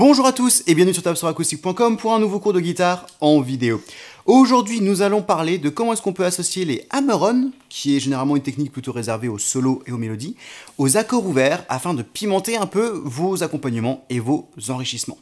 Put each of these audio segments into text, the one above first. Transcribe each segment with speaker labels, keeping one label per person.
Speaker 1: Bonjour à tous et bienvenue sur tabsoracoustique.com pour un nouveau cours de guitare en vidéo. Aujourd'hui, nous allons parler de comment est-ce qu'on peut associer les hammer-on, qui est généralement une technique plutôt réservée aux solos et aux mélodies, aux accords ouverts afin de pimenter un peu vos accompagnements et vos enrichissements.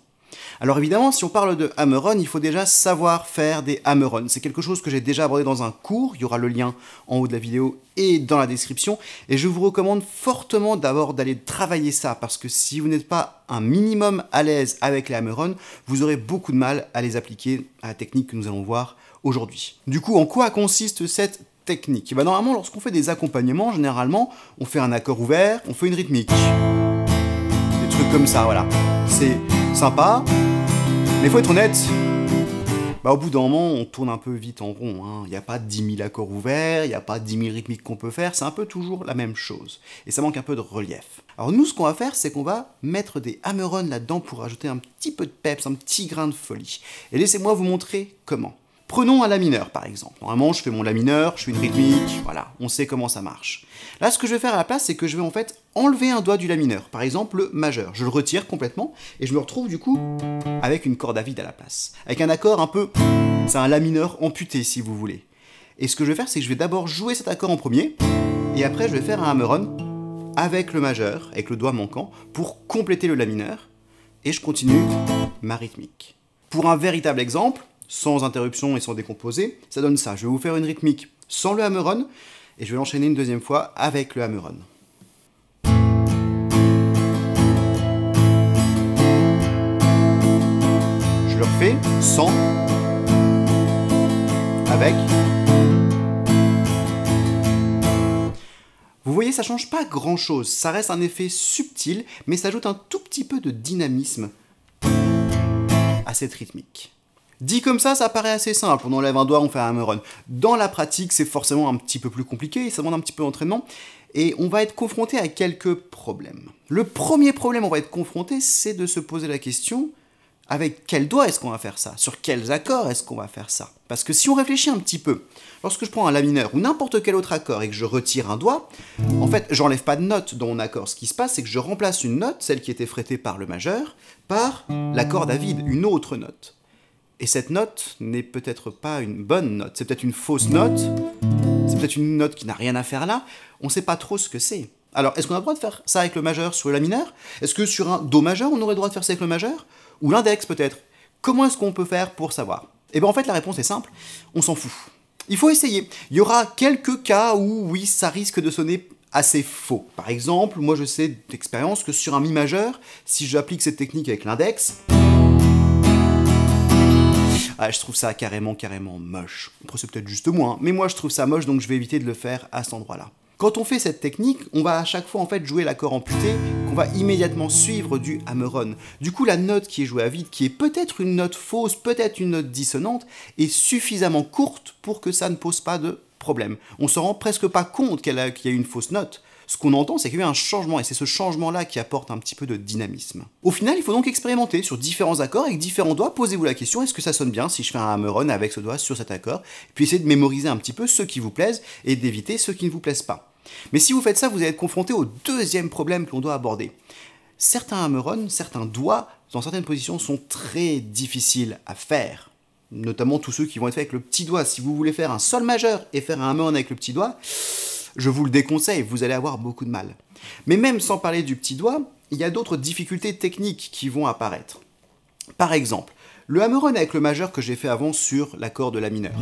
Speaker 1: Alors évidemment, si on parle de hammer-on, il faut déjà savoir faire des hammer-on. C'est quelque chose que j'ai déjà abordé dans un cours, il y aura le lien en haut de la vidéo et dans la description. Et je vous recommande fortement d'abord d'aller travailler ça, parce que si vous n'êtes pas un minimum à l'aise avec les hammer-on, vous aurez beaucoup de mal à les appliquer à la technique que nous allons voir aujourd'hui. Du coup, en quoi consiste cette technique? Normalement, lorsqu'on fait des accompagnements, généralement, on fait un accord ouvert, on fait une rythmique. Des trucs comme ça, voilà. C'est sympa, mais il faut être honnête, au bout d'un moment, on tourne un peu vite en rond. Il n'y a pas 10 000 accords ouverts, il n'y a pas 10 000 rythmiques qu'on peut faire, c'est un peu toujours la même chose. Et ça manque un peu de relief. Alors nous, ce qu'on va faire, c'est qu'on va mettre des hammer-on là-dedans pour ajouter un petit peu de peps, un petit grain de folie. Et laissez-moi vous montrer comment. Prenons un la mineur, par exemple. Normalement, je fais mon la mineur, je fais une rythmique, voilà, on sait comment ça marche. Là, ce que je vais faire à la place, c'est que je vais en fait enlever un doigt du la mineur, par exemple le majeur. Je le retire complètement, et je me retrouve du coup avec une corde à vide à la place. Avec un accord un peu... c'est un la mineur amputé, si vous voulez. Et ce que je vais faire, c'est que je vais d'abord jouer cet accord en premier, et après je vais faire un hammer-on avec le majeur, avec le doigt manquant, pour compléter le la mineur, et je continue ma rythmique. Pour un véritable exemple, sans interruption et sans décomposer, ça donne ça. Je vais vous faire une rythmique sans le hammer-on, et je vais l'enchaîner une deuxième fois avec le hammer-on. Je le refais sans, avec. Vous voyez, ça change pas grand-chose. Ça reste un effet subtil, mais ça ajoute un tout petit peu de dynamisme à cette rythmique. Dit comme ça paraît assez simple. On enlève un doigt, on fait un hammer-on. Dans la pratique, c'est forcément un petit peu plus compliqué, ça demande un petit peu d'entraînement, et on va être confronté à quelques problèmes. Le premier problème on va être confronté, c'est de se poser la question, avec quel doigt est-ce qu'on va faire ça? Sur quels accords est-ce qu'on va faire ça? Parce que si on réfléchit un petit peu, lorsque je prends un la mineur ou n'importe quel autre accord et que je retire un doigt, en fait, j'enlève pas de note dans mon accord. Ce qui se passe, c'est que je remplace une note, celle qui était frétée par le majeur, par la corde à vide, une autre note. Et cette note n'est peut-être pas une bonne note, c'est peut-être une fausse note, c'est peut-être une note qui n'a rien à faire là, on ne sait pas trop ce que c'est. Alors, est-ce qu'on a le droit de faire ça avec le majeur sur le la mineur? Est-ce que sur un do majeur, on aurait le droit de faire ça avec le majeur? Ou l'index peut-être? Comment est-ce qu'on peut faire pour savoir? Eh bien en fait, la réponse est simple, on s'en fout. Il faut essayer. Il y aura quelques cas où, oui, ça risque de sonner assez faux. Par exemple, moi je sais d'expérience que sur un mi majeur, si j'applique cette technique avec l'index, je trouve ça carrément moche. Après, c'est peut-être juste moi, mais moi je trouve ça moche, donc je vais éviter de le faire à cet endroit-là. Quand on fait cette technique, on va à chaque fois en fait jouer l'accord amputé, qu'on va immédiatement suivre du hammer-on. Du coup, la note qui est jouée à vide, qui est peut-être une note fausse, peut-être une note dissonante, est suffisamment courte pour que ça ne pose pas de problème. On s'en rend presque pas compte qu'il y a une fausse note. Ce qu'on entend, c'est qu'il y a eu un changement, et c'est ce changement-là qui apporte un petit peu de dynamisme. Au final, il faut donc expérimenter sur différents accords avec différents doigts. Posez-vous la question, est-ce que ça sonne bien si je fais un hammer-on avec ce doigt sur cet accord? Puis essayez de mémoriser un petit peu ceux qui vous plaisent et d'éviter ceux qui ne vous plaisent pas. Mais si vous faites ça, vous allez être confronté au deuxième problème que l'on doit aborder. Certains hammer-on, certains doigts, dans certaines positions, sont très difficiles à faire. Notamment tous ceux qui vont être faits avec le petit doigt. Si vous voulez faire un sol majeur et faire un hammer-on avec le petit doigt, je vous le déconseille, vous allez avoir beaucoup de mal. Mais même sans parler du petit doigt, il y a d'autres difficultés techniques qui vont apparaître. Par exemple, le hammer-on avec le majeur que j'ai fait avant sur l'accord de la mineur.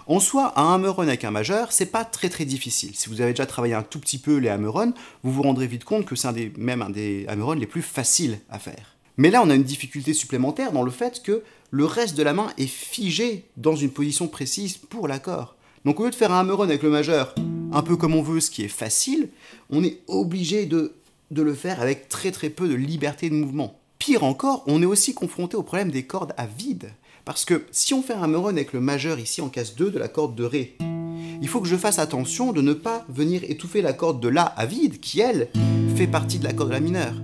Speaker 1: En soi, un hammer-on avec un majeur, c'est pas très difficile. Si vous avez déjà travaillé un tout petit peu les hammer-on, vous vous rendrez vite compte que c'est même un des hammer-on les plus faciles à faire. Mais là, on a une difficulté supplémentaire dans le fait que le reste de la main est figé dans une position précise pour l'accord. Donc au lieu de faire un hammer-on avec le majeur, un peu comme on veut, ce qui est facile, on est obligé de le faire avec très peu de liberté de mouvement. Pire encore, on est aussi confronté au problème des cordes à vide. Parce que si on fait un hammer-on avec le majeur ici en case 2 de la corde de Ré, il faut que je fasse attention de ne pas venir étouffer la corde de La à vide, qui elle, fait partie de l'accord de la mineure.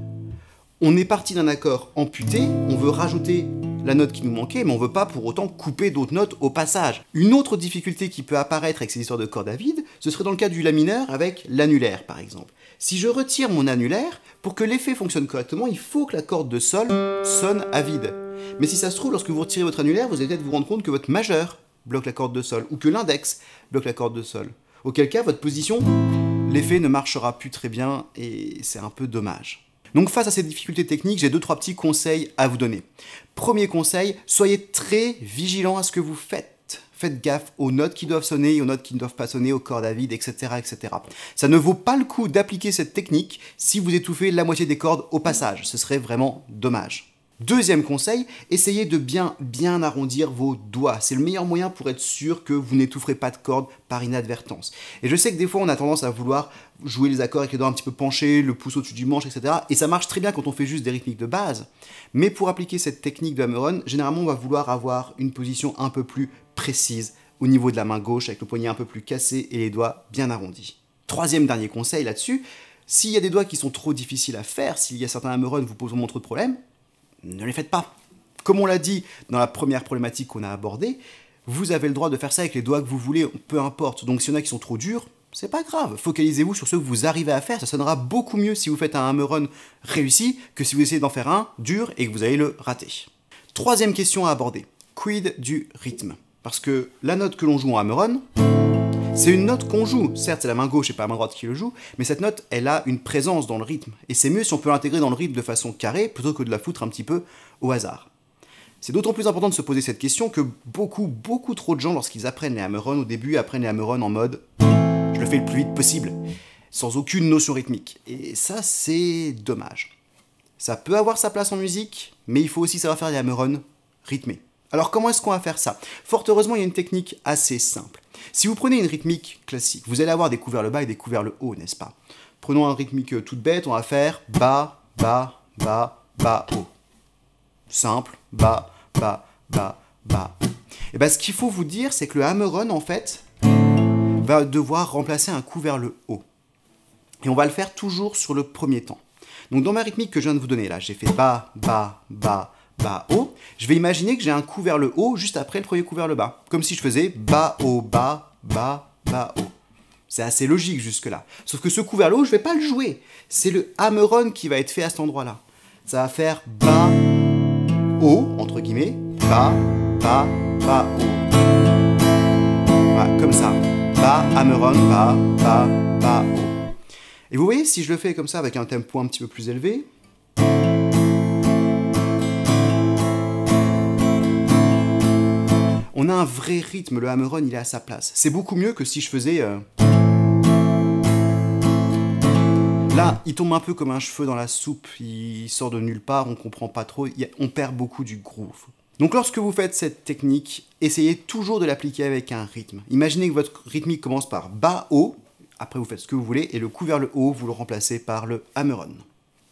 Speaker 1: On est parti d'un accord amputé, on veut rajouter la note qui nous manquait, mais on ne veut pas pour autant couper d'autres notes au passage. Une autre difficulté qui peut apparaître avec ces histoires de cordes à vide, ce serait dans le cas du La mineur avec l'annulaire par exemple. Si je retire mon annulaire, pour que l'effet fonctionne correctement, il faut que la corde de Sol sonne à vide. Mais si ça se trouve, lorsque vous retirez votre annulaire, vous allez peut-être vous rendre compte que votre majeur bloque la corde de Sol, ou que l'index bloque la corde de Sol. Auquel cas, votre position, l'effet ne marchera plus très bien, et c'est un peu dommage. Donc face à ces difficultés techniques, j'ai 2-3 petits conseils à vous donner. Premier conseil, soyez très vigilant à ce que vous faites. Faites gaffe aux notes qui doivent sonner et aux notes qui ne doivent pas sonner, aux cordes à vide, etc., etc. Ça ne vaut pas le coup d'appliquer cette technique si vous étouffez la moitié des cordes au passage. Ce serait vraiment dommage. Deuxième conseil, essayez de bien arrondir vos doigts. C'est le meilleur moyen pour être sûr que vous n'étoufferez pas de cordes par inadvertance. Et je sais que des fois on a tendance à vouloir jouer les accords avec les doigts un petit peu penchés, le pouce au-dessus du manche, etc. Et ça marche très bien quand on fait juste des rythmiques de base. Mais pour appliquer cette technique de hammer-on, généralement on va vouloir avoir une position un peu plus précise au niveau de la main gauche, avec le poignet un peu plus cassé et les doigts bien arrondis. Troisième dernier conseil là-dessus, s'il y a des doigts qui sont trop difficiles à faire, s'il y a certains hammer-on vous posent vraiment trop de problèmes, ne les faites pas. Comme on l'a dit dans la première problématique qu'on a abordée, vous avez le droit de faire ça avec les doigts que vous voulez, peu importe. Donc s'il y en a qui sont trop durs, c'est pas grave. Focalisez-vous sur ceux que vous arrivez à faire. Ça sonnera beaucoup mieux si vous faites un hammer-on réussi que si vous essayez d'en faire un dur et que vous allez le rater. Troisième question à aborder. Quid du rythme? Parce que la note que l'on joue en hammer-on, c'est une note qu'on joue. Certes, c'est la main gauche et pas la main droite qui le joue, mais cette note, elle a une présence dans le rythme. Et c'est mieux si on peut l'intégrer dans le rythme de façon carrée, plutôt que de la foutre un petit peu au hasard. C'est d'autant plus important de se poser cette question que beaucoup trop de gens, lorsqu'ils apprennent les hammer-on, au début, apprennent les hammer-on en mode « je le fais le plus vite possible », sans aucune notion rythmique. Et ça, c'est dommage. Ça peut avoir sa place en musique, mais il faut aussi savoir faire des hammer-on rythmés. Alors comment est-ce qu'on va faire ça? Fort heureusement, il y a une technique assez simple. Si vous prenez une rythmique classique, vous allez avoir des coups vers le bas et des coups vers le haut, n'est-ce pas? Prenons une rythmique toute bête, on va faire bas, bas, bas, bas, haut. Simple, bas, bas, bas, bas, haut. Et bien ce qu'il faut vous dire, c'est que le hammer-on, en fait, va devoir remplacer un coup vers le haut. Et on va le faire toujours sur le premier temps. Donc dans ma rythmique que je viens de vous donner, là, j'ai fait bas, bas, bas, bas, haut, je vais imaginer que j'ai un coup vers le haut juste après le premier coup vers le bas. Comme si je faisais bas, haut, bas, bas, bas, haut. C'est assez logique jusque-là. Sauf que ce coup vers le haut, je ne vais pas le jouer. C'est le hammer-on qui va être fait à cet endroit-là. Ça va faire bas, haut, entre guillemets, bas, bas, bas, haut. Voilà, comme ça. Bas, hammer-on, bas, bas, bas, haut. Et vous voyez, si je le fais comme ça avec un tempo un petit peu plus élevé, on a un vrai rythme, le hammer-on il est à sa place. C'est beaucoup mieux que si je faisais... Là, il tombe un peu comme un cheveu dans la soupe, il sort de nulle part, on comprend pas trop, on perd beaucoup du groove. Donc lorsque vous faites cette technique, essayez toujours de l'appliquer avec un rythme. Imaginez que votre rythmique commence par bas-haut, après vous faites ce que vous voulez, et le coup vers le haut, vous le remplacez par le hammer-on.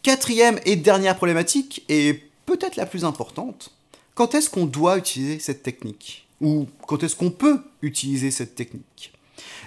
Speaker 1: Quatrième et dernière problématique, et peut-être la plus importante, quand est-ce qu'on doit utiliser cette technique? Ou quand est-ce qu'on peut utiliser cette technique?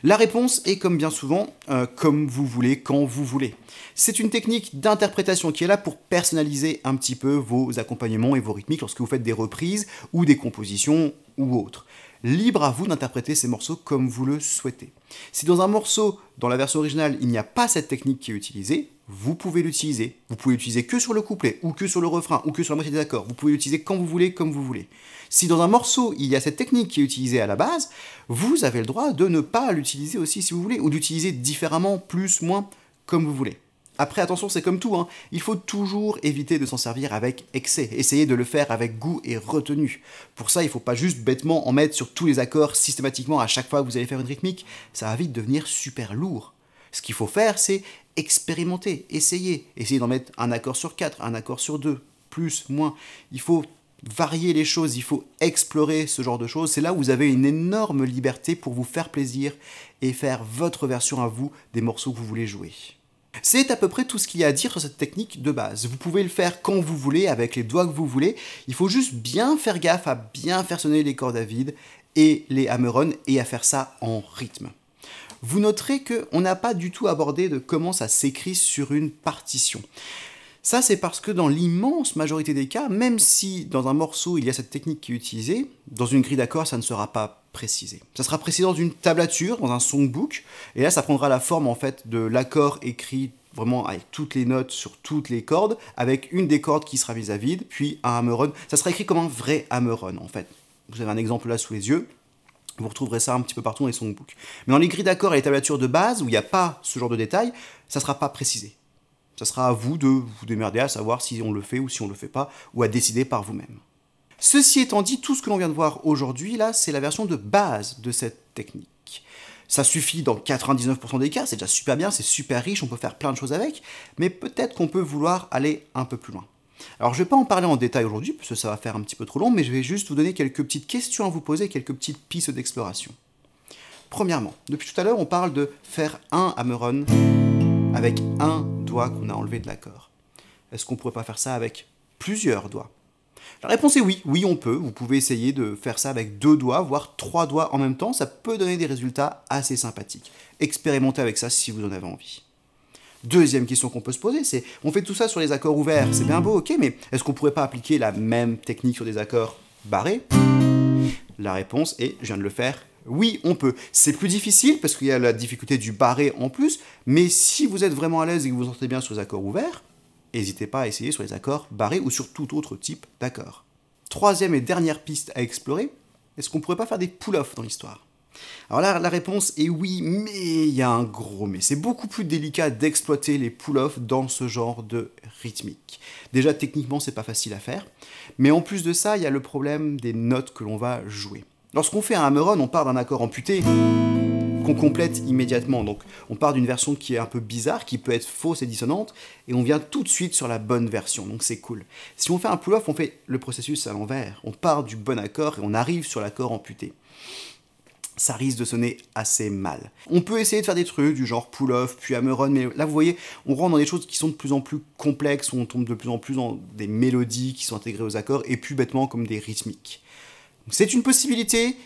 Speaker 1: La réponse est comme bien souvent, comme vous voulez, quand vous voulez. C'est une technique d'interprétation qui est là pour personnaliser un petit peu vos accompagnements et vos rythmiques lorsque vous faites des reprises ou des compositions ou autres. Libre à vous d'interpréter ces morceaux comme vous le souhaitez. Si dans un morceau, dans la version originale, il n'y a pas cette technique qui est utilisée, vous pouvez l'utiliser. Vous pouvez l'utiliser que sur le couplet, ou que sur le refrain, ou que sur la moitié des accords. Vous pouvez l'utiliser quand vous voulez, comme vous voulez. Si dans un morceau, il y a cette technique qui est utilisée à la base, vous avez le droit de ne pas l'utiliser aussi si vous voulez, ou d'utiliser différemment, plus, moins, comme vous voulez. Après, attention, c'est comme tout, hein. Il faut toujours éviter de s'en servir avec excès. Essayez de le faire avec goût et retenue. Pour ça, il ne faut pas juste bêtement en mettre sur tous les accords systématiquement à chaque fois que vous allez faire une rythmique. Ça va vite devenir super lourd. Ce qu'il faut faire, c'est expérimenter, essayer. Essayez d'en mettre un accord sur 4, un accord sur 2, plus, moins. Il faut varier les choses, il faut explorer ce genre de choses. C'est là où vous avez une énorme liberté pour vous faire plaisir et faire votre version à vous des morceaux que vous voulez jouer. C'est à peu près tout ce qu'il y a à dire sur cette technique de base. Vous pouvez le faire quand vous voulez, avec les doigts que vous voulez. Il faut juste bien faire gaffe à bien faire sonner les cordes à vide et les hammer-on et à faire ça en rythme. Vous noterez qu'on n'a pas du tout abordé de comment ça s'écrit sur une partition. Ça, c'est parce que dans l'immense majorité des cas, même si dans un morceau il y a cette technique qui est utilisée, dans une grille d'accords, ça ne sera pas précisé. Ça sera précisé dans une tablature, dans un songbook, et là, ça prendra la forme en fait de l'accord écrit vraiment avec toutes les notes sur toutes les cordes, avec une des cordes qui sera mise à vide, puis un hammer-on. Ça sera écrit comme un vrai hammer-on en fait. Vous avez un exemple là sous les yeux. Vous retrouverez ça un petit peu partout dans les songbooks. Mais dans les grilles d'accords et les tablatures de base, où il n'y a pas ce genre de détails, ça ne sera pas précisé. Ça sera à vous de vous démerder à savoir si on le fait ou si on ne le fait pas, ou à décider par vous-même. Ceci étant dit, tout ce que l'on vient de voir aujourd'hui, là, c'est la version de base de cette technique. Ça suffit dans 99% des cas, c'est déjà super bien, c'est super riche, on peut faire plein de choses avec, mais peut-être qu'on peut vouloir aller un peu plus loin. Alors je ne vais pas en parler en détail aujourd'hui, parce que ça va faire un petit peu trop long, mais je vais juste vous donner quelques petites questions à vous poser, quelques petites pistes d'exploration. Premièrement, depuis tout à l'heure, on parle de faire un hammer-on avec un doigt qu'on a enlevé de l'accord. Est-ce qu'on ne pourrait pas faire ça avec plusieurs doigts? La réponse est oui, oui on peut. Vous pouvez essayer de faire ça avec 2 doigts, voire 3 doigts en même temps, ça peut donner des résultats assez sympathiques. Expérimentez avec ça si vous en avez envie. Deuxième question qu'on peut se poser, c'est, on fait tout ça sur les accords ouverts, c'est bien beau, ok, mais est-ce qu'on ne pourrait pas appliquer la même technique sur des accords barrés? La réponse est, je viens de le faire, oui, on peut. C'est plus difficile parce qu'il y a la difficulté du barré en plus, mais si vous êtes vraiment à l'aise et que vous vous sentez bien sur les accords ouverts, n'hésitez pas à essayer sur les accords barrés ou sur tout autre type d'accord. Troisième et dernière piste à explorer, est-ce qu'on ne pourrait pas faire des pull-offs dans l'histoire? Alors là, la réponse est oui, mais il y a un gros mais. C'est beaucoup plus délicat d'exploiter les pull-offs dans ce genre de rythmique. Déjà, techniquement, c'est pas facile à faire, mais en plus de ça, il y a le problème des notes que l'on va jouer. Lorsqu'on fait un hammer-on, on part d'un accord amputé qu'on complète immédiatement. Donc on part d'une version qui est un peu bizarre, qui peut être fausse et dissonante, et on vient tout de suite sur la bonne version, donc c'est cool. Si on fait un pull-off, on fait le processus à l'envers. On part du bon accord et on arrive sur l'accord amputé. Ça risque de sonner assez mal. On peut essayer de faire des trucs du genre pull-off, puis hammer-on, mais là vous voyez, on rentre dans des choses qui sont de plus en plus complexes, on tombe de plus en plus dans des mélodies qui sont intégrées aux accords, et plus bêtement comme des rythmiques. C'est une possibilité,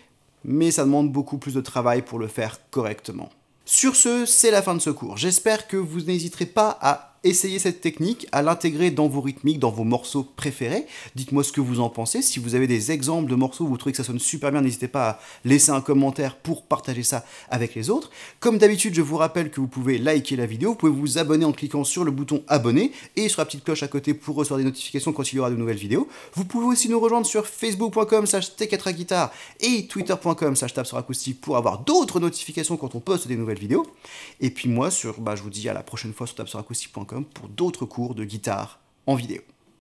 Speaker 1: mais ça demande beaucoup plus de travail pour le faire correctement. Sur ce, c'est la fin de ce cours. J'espère que vous n'hésiterez pas à essayer cette technique, à l'intégrer dans vos rythmiques, dans vos morceaux préférés. Dites-moi ce que vous en pensez. Si vous avez des exemples de morceaux où vous trouvez que ça sonne super bien, n'hésitez pas à laisser un commentaire pour partager ça avec les autres. Comme d'habitude, je vous rappelle que vous pouvez liker la vidéo, vous pouvez vous abonner en cliquant sur le bouton abonner et sur la petite cloche à côté pour recevoir des notifications quand il y aura de nouvelles vidéos. Vous pouvez aussi nous rejoindre sur facebook.com/t4aguitar et twitter.com/tapsuracoustique pour avoir d'autres notifications quand on poste des nouvelles vidéos. Et puis moi, je vous dis à la prochaine fois sur tapsuracoustique.com pour d'autres cours de guitare en vidéo.